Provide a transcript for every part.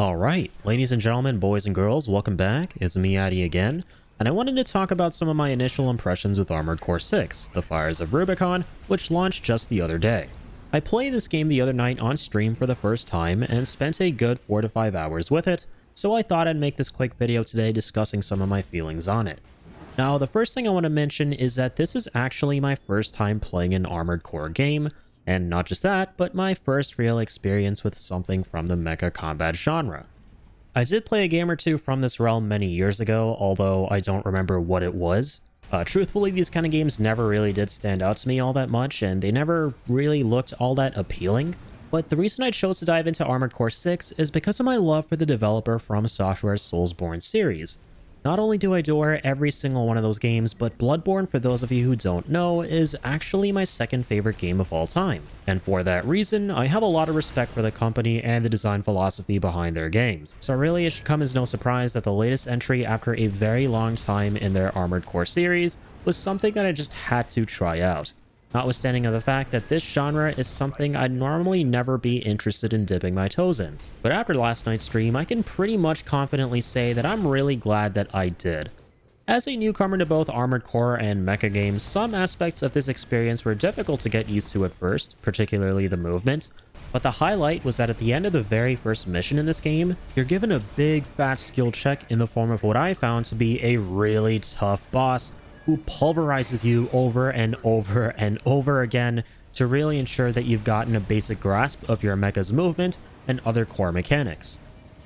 Alright, ladies and gentlemen, boys and girls, welcome back. It's me, Addy, again, and I wanted to talk about some of my initial impressions with Armored Core 6, The Fires of Rubicon, which launched just the other day. I played this game the other night on stream for the first time and spent a good 4 to 5 hours with it, so I thought I'd make this quick video today discussing some of my feelings on it. Now, the first thing I want to mention is that this is actually my first time playing an Armored Core game, and not just that, but my first real experience with something from the mecha combat genre. I did play a game or two from this realm many years ago, although I don't remember what it was. Truthfully, these kind of games never really did stand out to me all that much, and they never really looked all that appealing. But the reason I chose to dive into Armored Core 6 is because of my love for the developer From Software's Soulsborne series. Not only do I adore every single one of those games, but Bloodborne, for those of you who don't know, is actually my second favorite game of all time. And for that reason, I have a lot of respect for the company and the design philosophy behind their games. So really, it should come as no surprise that the latest entry after a very long time in their Armored Core series was something that I just had to try out. Notwithstanding of the fact that this genre is something I'd normally never be interested in dipping my toes in. But after last night's stream, I can pretty much confidently say that I'm really glad that I did. As a newcomer to both Armored Core and mecha games, some aspects of this experience were difficult to get used to at first, particularly the movement. But the highlight was that at the end of the very first mission in this game, you're given a big fat skill check in the form of what I found to be a really tough boss who pulverizes you over and over and over again to really ensure that you've gotten a basic grasp of your mecha's movement and other core mechanics.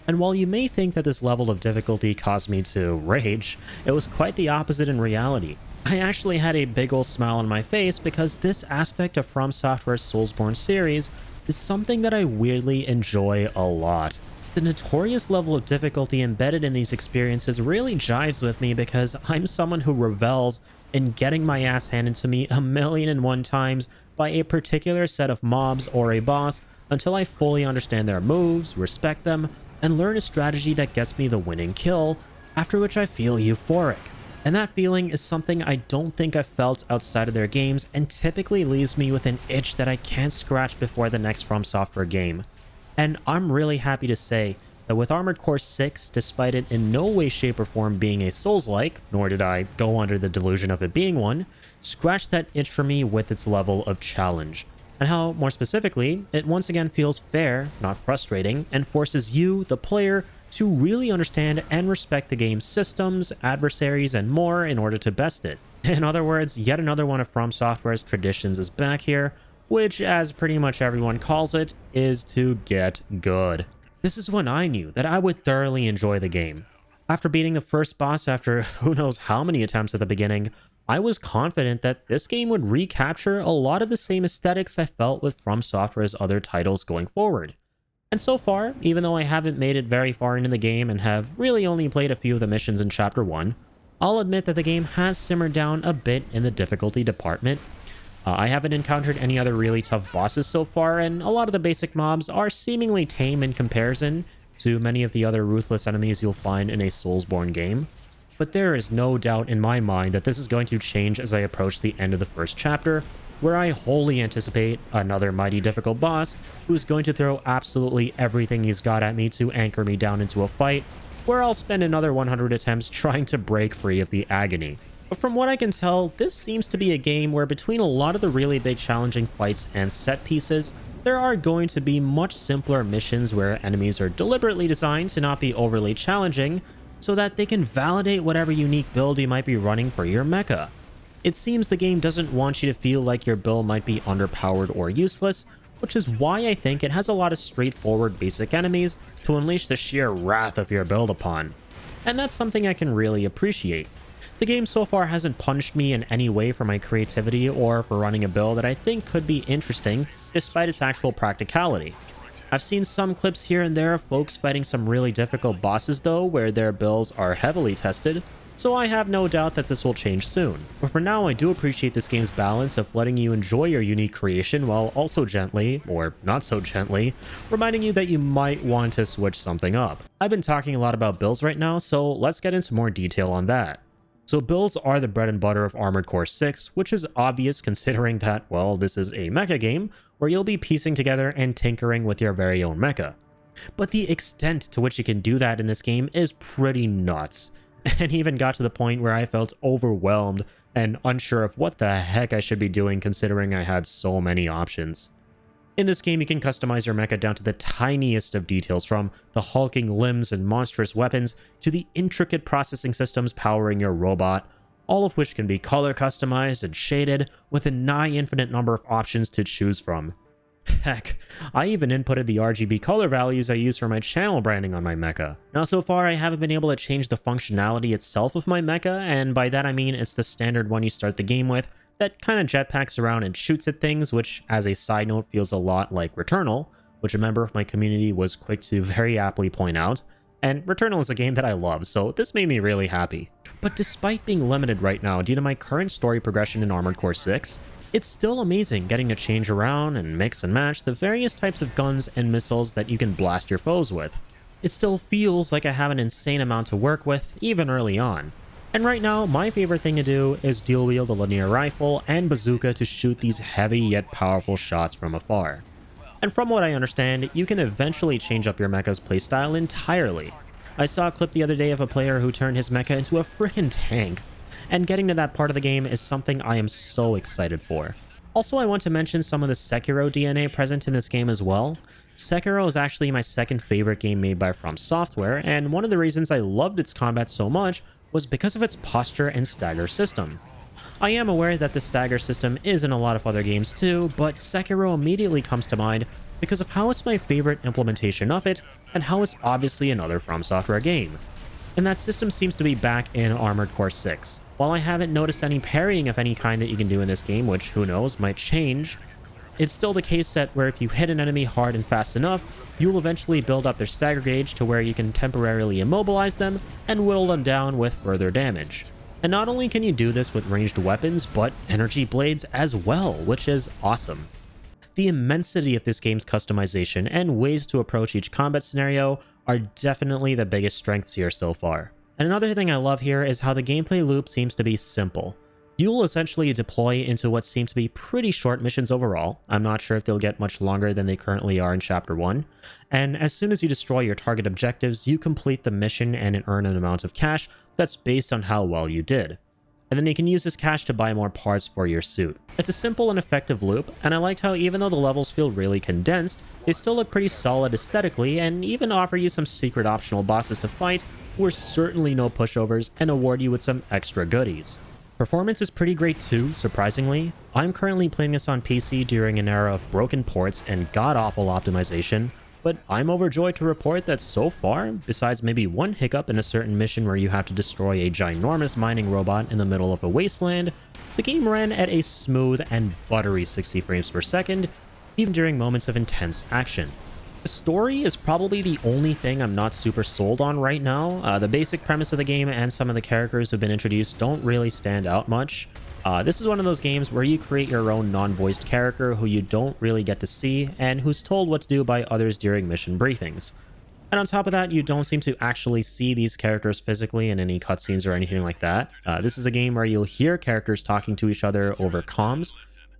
And while you may think that this level of difficulty caused me to rage, it was quite the opposite in reality. I actually had a big old smile on my face because this aspect of From Software's Soulsborne series is something that I weirdly enjoy a lot. The notorious level of difficulty embedded in these experiences really jives with me because I'm someone who revels in getting my ass handed to me 1,000,001 times by a particular set of mobs or a boss until I fully understand their moves, respect them, and learn a strategy that gets me the winning kill, after which I feel euphoric. And that feeling is something I don't think I've felt outside of their games and typically leaves me with an itch that I can't scratch before the next From Software game. And I'm really happy to say that with Armored Core 6, despite it in no way, shape, or form being a Souls-like, nor did I go under the delusion of it being one, scratched that itch for me with its level of challenge. And how, more specifically, it once again feels fair, not frustrating, and forces you, the player, to really understand and respect the game's systems, adversaries, and more in order to best it. In other words, yet another one of From Software's traditions is back here, which, as pretty much everyone calls it, is to get good. This is when I knew that I would thoroughly enjoy the game. After beating the first boss after who knows how many attempts at the beginning, I was confident that this game would recapture a lot of the same aesthetics I felt with From Software's other titles going forward. And so far, even though I haven't made it very far into the game and have really only played a few of the missions in Chapter 1, I'll admit that the game has simmered down a bit in the difficulty department. I haven't encountered any other really tough bosses so far, and a lot of the basic mobs are seemingly tame in comparison to many of the other ruthless enemies you'll find in a Soulsborne game. But there is no doubt in my mind that this is going to change as I approach the end of the first chapter, where I wholly anticipate another mighty difficult boss who's going to throw absolutely everything he's got at me to anchor me down into a fight, where I'll spend another 100 attempts trying to break free of the agony. But from what I can tell, this seems to be a game where between a lot of the really big challenging fights and set pieces, there are going to be much simpler missions where enemies are deliberately designed to not be overly challenging, so that they can validate whatever unique build you might be running for your mecha. It seems the game doesn't want you to feel like your build might be underpowered or useless, which is why I think it has a lot of straightforward basic enemies to unleash the sheer wrath of your build upon. And that's something I can really appreciate. The game so far hasn't punished me in any way for my creativity or for running a build that I think could be interesting, despite its actual practicality. I've seen some clips here and there of folks fighting some really difficult bosses though, where their builds are heavily tested, so I have no doubt that this will change soon. But for now, I do appreciate this game's balance of letting you enjoy your unique creation while also gently, or not so gently, reminding you that you might want to switch something up. I've been talking a lot about builds right now, so let's get into more detail on that. So builds are the bread and butter of Armored Core 6, which is obvious considering that, well, this is a mecha game where you'll be piecing together and tinkering with your very own mecha. But the extent to which you can do that in this game is pretty nuts. And even got to the point where I felt overwhelmed and unsure of what the heck I should be doing considering I had so many options. In this game, you can customize your mecha down to the tiniest of details, from the hulking limbs and monstrous weapons to the intricate processing systems powering your robot, all of which can be color customized and shaded with a nigh infinite number of options to choose from. Heck, I even inputted the RGB color values I use for my channel branding on my mecha. Now so far I haven't been able to change the functionality itself of my mecha, and by that I mean it's the standard one you start the game with that kind of jetpacks around and shoots at things, which as a side note feels a lot like Returnal, which a member of my community was quick to very aptly point out. And Returnal is a game that I love, so this made me really happy. But despite being limited right now due to my current story progression in Armored Core 6, it's still amazing getting to change around and mix and match the various types of guns and missiles that you can blast your foes with. It still feels like I have an insane amount to work with, even early on. And right now, my favorite thing to do is dual wield a linear rifle and bazooka to shoot these heavy yet powerful shots from afar. And from what I understand, you can eventually change up your mecha's playstyle entirely. I saw a clip the other day of a player who turned his mecha into a freaking tank, and getting to that part of the game is something I am so excited for. Also, I want to mention some of the Sekiro DNA present in this game as well. Sekiro is actually my second favorite game made by From Software, and one of the reasons I loved its combat so much was because of its posture and stagger system. I am aware that the stagger system is in a lot of other games too, but Sekiro immediately comes to mind because of how it's my favorite implementation of it, and how it's obviously another From Software game. And that system seems to be back in Armored Core 6. While I haven't noticed any parrying of any kind that you can do in this game, which who knows, might change, it's still the case that where if you hit an enemy hard and fast enough, you will eventually build up their stagger gauge to where you can temporarily immobilize them and whittle them down with further damage. And not only can you do this with ranged weapons, but energy blades as well, which is awesome. The immensity of this game's customization and ways to approach each combat scenario are definitely the biggest strengths here so far. And another thing I love here is how the gameplay loop seems to be simple. You will essentially deploy into what seem to be pretty short missions overall. I'm not sure if they'll get much longer than they currently are in Chapter 1. And as soon as you destroy your target objectives, you complete the mission and earn an amount of cash that's based on how well you did. And then you can use this cash to buy more parts for your suit. It's a simple and effective loop, and I liked how even though the levels feel really condensed, they still look pretty solid aesthetically and even offer you some secret optional bosses to fight who are certainly no pushovers and award you with some extra goodies. Performance is pretty great too, surprisingly. I'm currently playing this on PC during an era of broken ports and god-awful optimization, but I'm overjoyed to report that so far, besides maybe one hiccup in a certain mission where you have to destroy a ginormous mining robot in the middle of a wasteland, the game ran at a smooth and buttery 60 frames per second, even during moments of intense action. The story is probably the only thing I'm not super sold on right now. The basic premise of the game and some of the characters who've been introduced don't really stand out much. This is one of those games where you create your own non-voiced character who you don't really get to see and who's told what to do by others during mission briefings. And on top of that, you don't seem to actually see these characters physically in any cutscenes or anything like that. This is a game where you'll hear characters talking to each other over comms,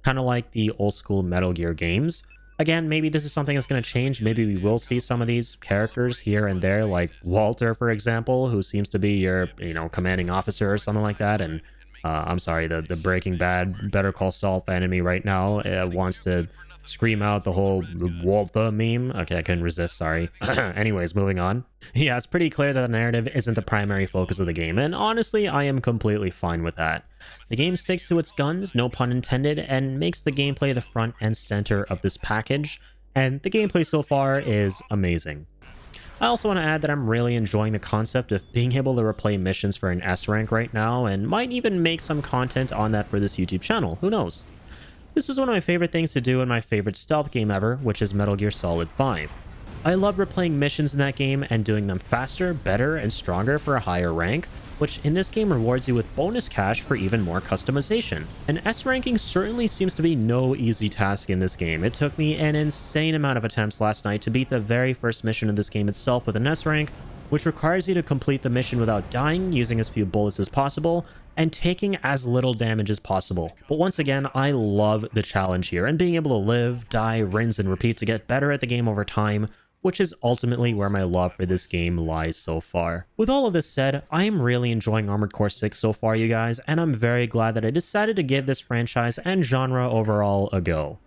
kind of like the old school Metal Gear games. Again, maybe this is something that's going to change. Maybe we will see some of these characters here and there, like Walter, for example, who seems to be your, commanding officer or something like that. And I'm sorry, the Breaking Bad Better Call Saul enemy right now wants to scream out the whole Walter meme. Okay, I couldn't resist, sorry. Anyways, moving on. Yeah, it's pretty clear that the narrative isn't the primary focus of the game, and honestly, I am completely fine with that. The game sticks to its guns, no pun intended, and makes the gameplay the front and center of this package, and the gameplay so far is amazing. I also want to add that I'm really enjoying the concept of being able to replay missions for an S rank right now, and might even make some content on that for this YouTube channel, who knows. This was one of my favorite things to do in my favorite stealth game ever, which is Metal Gear Solid 5. I love replaying missions in that game and doing them faster, better, and stronger for a higher rank, which in this game rewards you with bonus cash for even more customization. And S ranking certainly seems to be no easy task in this game. It took me an insane amount of attempts last night to beat the very first mission of this game itself with an S rank, which requires you to complete the mission without dying, using as few bullets as possible, and taking as little damage as possible. But once again, I love the challenge here, and being able to live, die, rinse, and repeat to get better at the game over time which is ultimately where my love for this game lies so far. With all of this said, I am really enjoying Armored Core 6 so far, you guys, and I'm very glad that I decided to give this franchise and genre overall a go.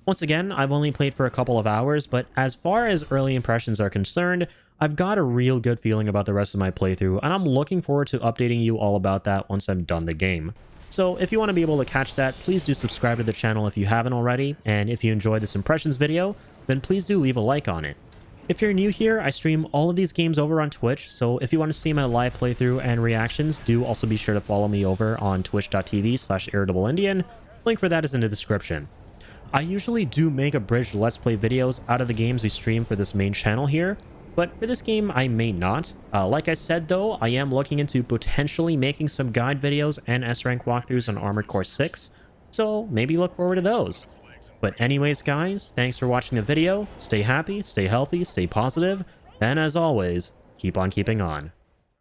Once again, I've only played for a couple of hours, but as far as early impressions are concerned, I've got a real good feeling about the rest of my playthrough, and I'm looking forward to updating you all about that once I'm done the game. So if you want to be able to catch that, please do subscribe to the channel if you haven't already, and if you enjoyed this impressions video, then please do leave a like on it. If you're new here, I stream all of these games over on Twitch, so if you want to see my live playthrough and reactions, do also be sure to follow me over on twitch.tv/irritableindian. Link for that is in the description. I usually do make abridged Let's Play videos out of the games we stream for this main channel here, but for this game I may not. Like I said though, I am looking into potentially making some guide videos and S-Rank walkthroughs on Armored Core 6, so maybe look forward to those. But anyways guys, thanks for watching the video, stay happy, stay healthy, stay positive, and as always, keep on keeping on.